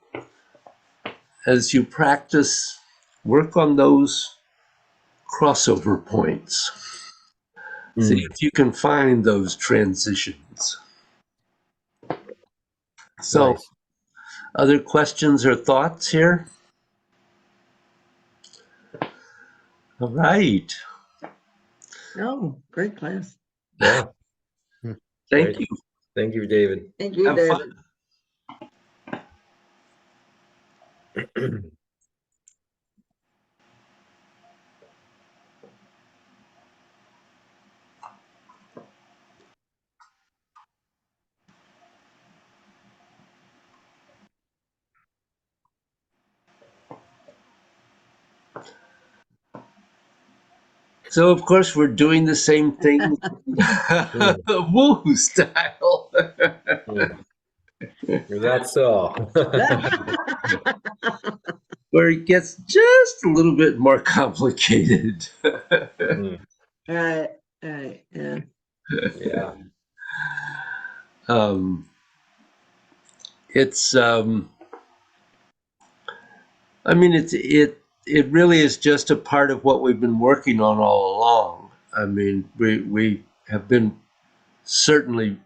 as you practice, work on those crossover points. See if you can find those transitions. So, Nice. other questions or thoughts here? All right. Oh, great class. Yeah. Thank Great. you. Thank you, David. Thank you, Have David. fun. So of course we're doing the same thing, woo style. Is that so? Where it gets just a little bit more complicated. Right, right, yeah. Yeah. It's I mean it really is just a part of what we've been working on all along. I mean we have been certainly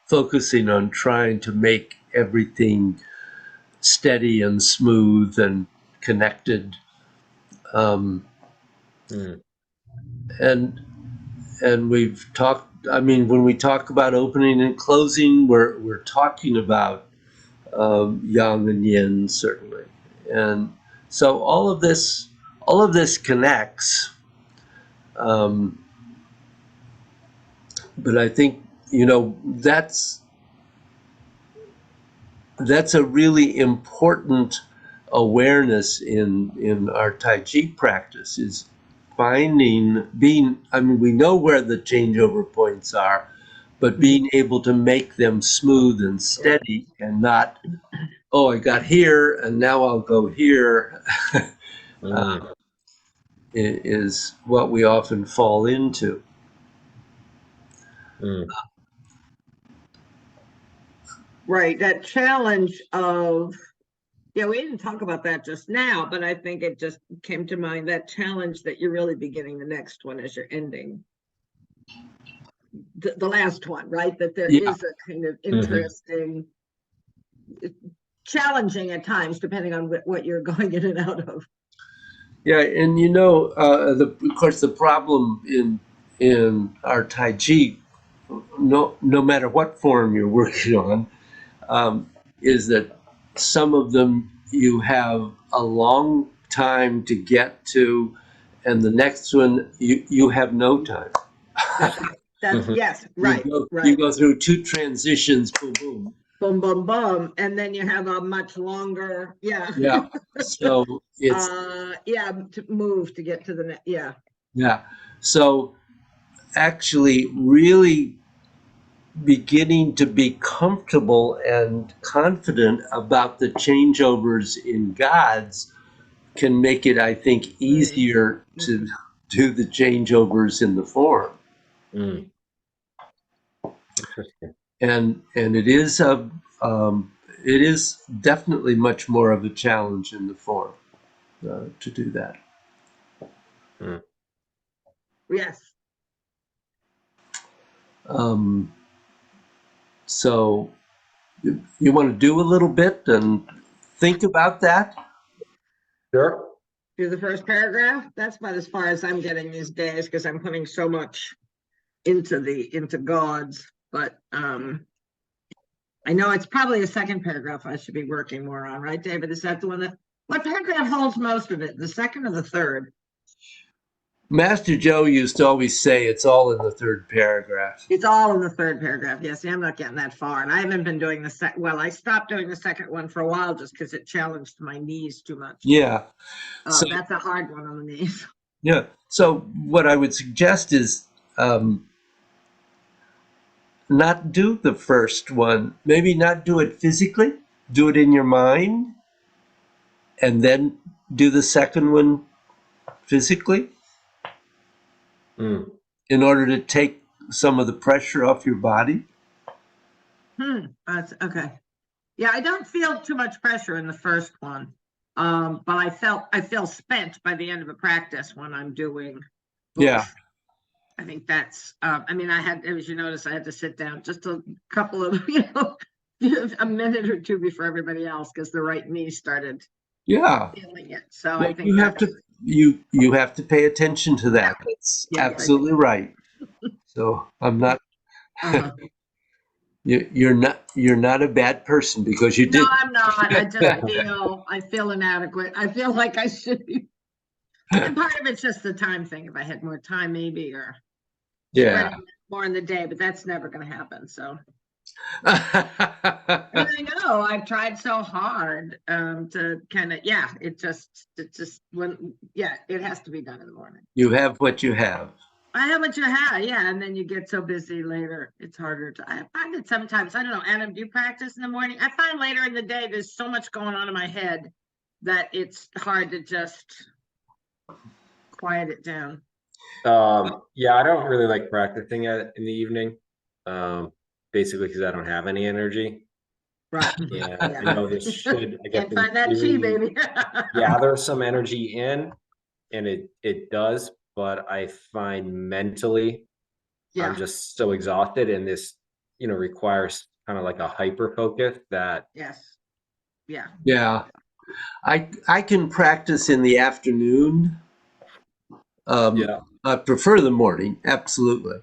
focusing on trying to make everything steady and smooth and connected. And we've talked, I mean, when we talk about opening and closing, we're talking about yang and yin, certainly. And so all of this connects. But I think, that's that's a really important awareness in our Tai Chi practice, is I mean, we know where the changeover points are, but being able to make them smooth and steady and not, oh, I got here and now I'll go here, Mm, is what we often fall into. mm, Right, that challenge of, yeah, we didn't talk about that just now, but I think it just came to mind, that challenge that you're really beginning the next one as you're ending. The last one, right? That there Yeah. is a kind of interesting, challenging at times, depending on what you're going in and out of. Yeah, and you know, of course, the problem in our Tai Chi, no matter what form you're working on, is that some of them you have a long time to get to, and the next one you have no time. That's, yes, right, You right. go through two transitions, boom, boom. Boom, boom, boom, and then you have a much longer, yeah. Yeah. So it's Yeah, to move to get to the next, yeah. yeah. So actually, really beginning to be comfortable and confident about the changeovers in gods can make it, I think, easier to do the changeovers in the form. mm. Interesting. And it is definitely much more of a challenge in the form to do that. Yes. So you want to do a little bit and think about that? Sure. Do the first paragraph. That's about as far as I'm getting these days, because I'm putting so much into gods. But I know it's probably the second paragraph I should be working more on, right, David? Is that the one what paragraph holds most of it? The second or the third? Master Joe used to always say it's all in the third paragraph. It's all in the third paragraph. Yes, I'm not getting that far. And I haven't been doing the second. Well, I stopped doing the second one for a while just because it challenged my knees too much. Yeah. So That's a hard one on the knees. yeah. So what I would suggest is not do the first one. Maybe not do it physically. Do it in your mind, and then do the second one physically, Mm, in order to take some of the pressure off your body. That's okay. Yeah, I don't feel too much pressure in the first one. But I feel spent by the end of a practice when I'm doing both. Yeah. I think that's I mean, as you notice, I had to sit down just a couple of, a minute or two before everybody else, because the right knee started Yeah. feeling it. So I Well, think you have to you have to pay attention to that. That's Yes, I do. absolutely right. So I'm not uh-huh. you're not a bad person because you did. No, I'm not. I feel inadequate. I feel like I should be. And part of it's just the time thing. If I had more time, maybe, or Yeah. spreading it more in the day, but that's never going to happen. So, and I know I've tried so hard to kind of, it just when, it has to be done in the morning. You have what you have. I have what you have, and then you get so busy later, it's harder to. I find it sometimes. I don't know, Adam, do you practice in the morning? I find later in the day there's so much going on in my head that it's hard to just quiet it down. yeah, I don't really like practicing it in the evening. Basically because I don't have any energy. Right. Yeah, I know this should, I guess, Can't find that chi, baby. gather some energy in, and it does, but I find mentally I'm just so exhausted, and this, requires kind of like a hyper focus that Yes. Yeah. Yeah. I can practice in the afternoon. I prefer the morning, absolutely.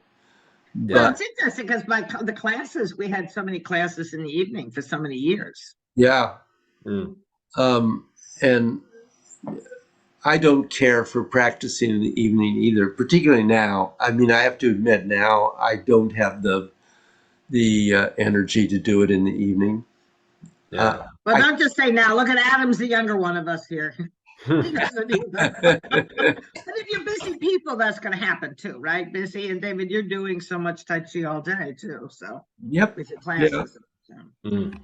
Well, But it's interesting because the classes, we had so many classes in the evening for so many years. yeah. Mm, And I don't care for practicing in the evening either, particularly now. I mean, I have to admit now I don't have the energy to do it in the evening. Yeah. But I- don't just say now, look at Adam's the younger one of us here. He doesn't either. But if you're busy people, that's gonna happen too, right? Busy, and David, you're doing so much Tai Chi all day too, so Yep. with your classes. So. Mm.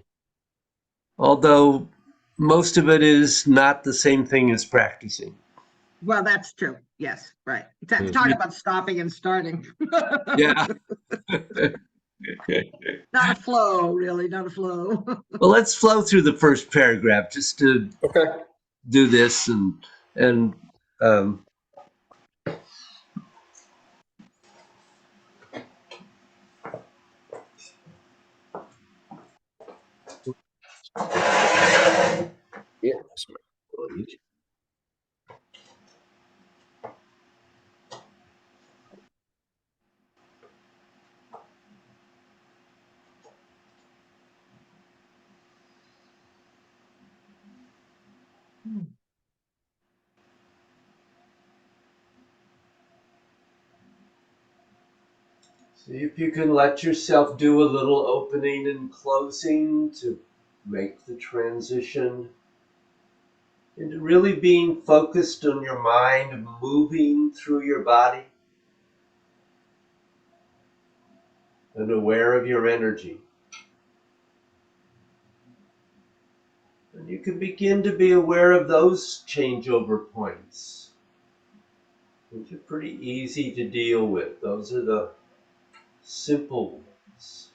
Although most of it is not the same thing as practicing. Well, that's true. Yes, right. Mm. Talk about stopping and starting. Yeah. Not a flow, really, not a flow. Well, let's flow through the first paragraph just to Okay. do this and um, Yeah. That's my colleague. see if you can let yourself do a little opening and closing to make the transition into really being focused on your mind moving through your body and aware of your energy. And you can begin to be aware of those changeover points, which are pretty easy to deal with. Those are the simple ones.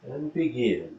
And begin.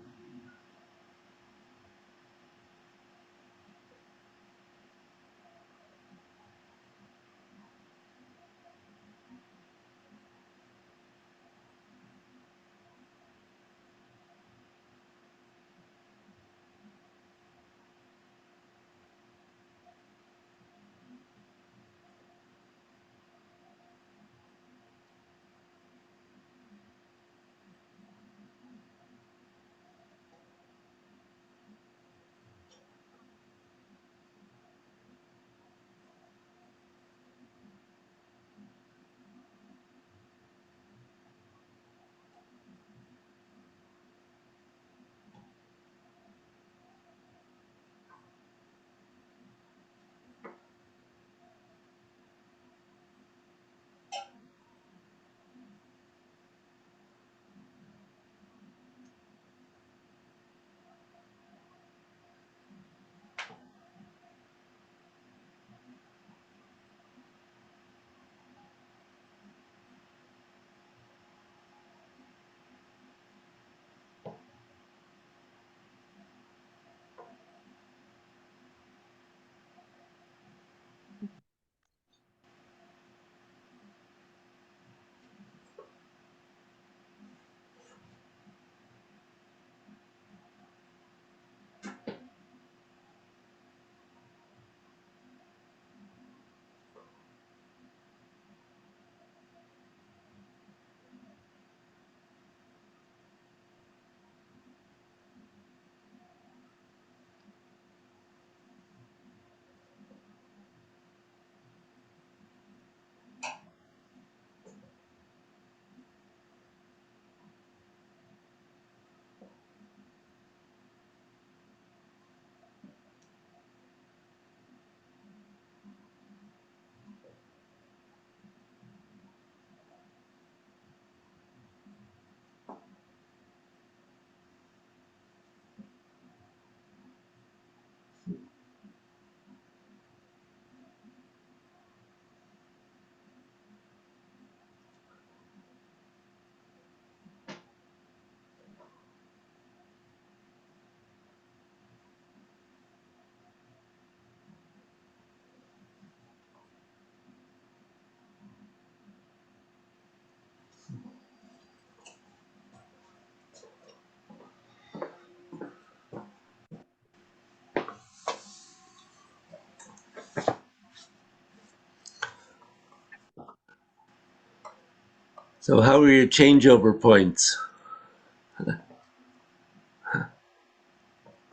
So how are your changeover points?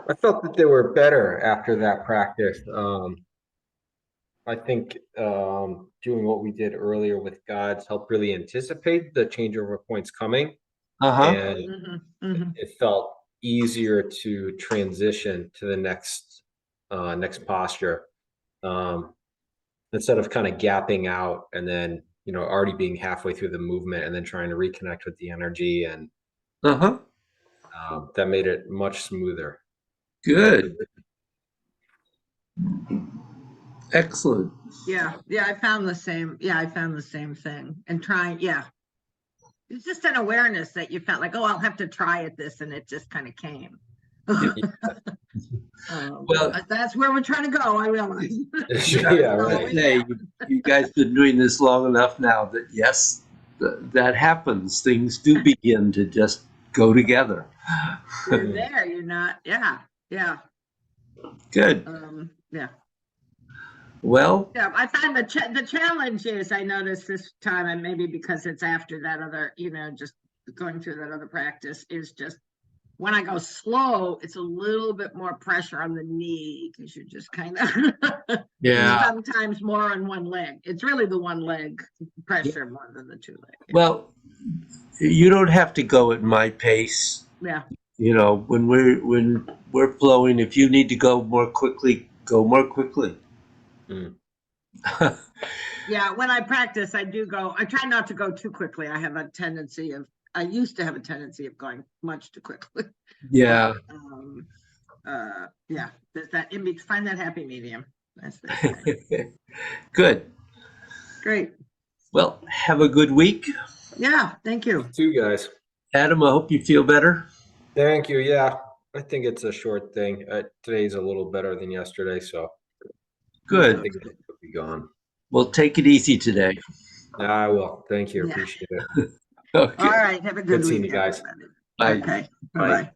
I felt that they were better after that practice. I think doing what we did earlier with gods helped really anticipate the changeover points coming, Uh-huh. and Mhm, mhm. it felt easier to transition to the next next posture, instead of kind of gapping out and then already being halfway through the movement and then trying to reconnect with the energy, and Uh-huh. that made it much smoother. Good. Excellent. Yeah, I found the same, I found the same thing and trying, It's just an awareness that you felt like, oh, I'll have to try at this, and it just kind of came. Well, That's where we're trying to go, I realize. Yeah, right. hey, you guys been doing this long enough now that yes, that happens. Things do begin to just go together. You're there, you're not, yeah. Good. Well, Yeah, I find the challenge is, I noticed this time, and maybe because it's after that other, just going through that other practice, is just when I go slow, it's a little bit more pressure on the knee, because you're just kind of yeah. sometimes more on one leg. It's really the one leg pressure more than the two leg. Well, you don't have to go at my pace. Yeah. When we're flowing, if you need to go more quickly, go more quickly. Mm. Yeah, when I practice, I try not to go too quickly. I used to have a tendency of going much too quickly. Yeah. There's that find that happy medium. That's the Good. great. Well, have a good week. Yeah, thank you. Two guys. Adam, I hope you feel better. Thank you. Yeah, I think it's a short thing. Today's a little better than yesterday, so I Good. think it'll be gone. Well, take it easy today. I will. Thank you. Yeah. Appreciate it. Okay. All right, have a good Good seeing week, you guys. everybody. Bye. Okay, Bye. bye-bye.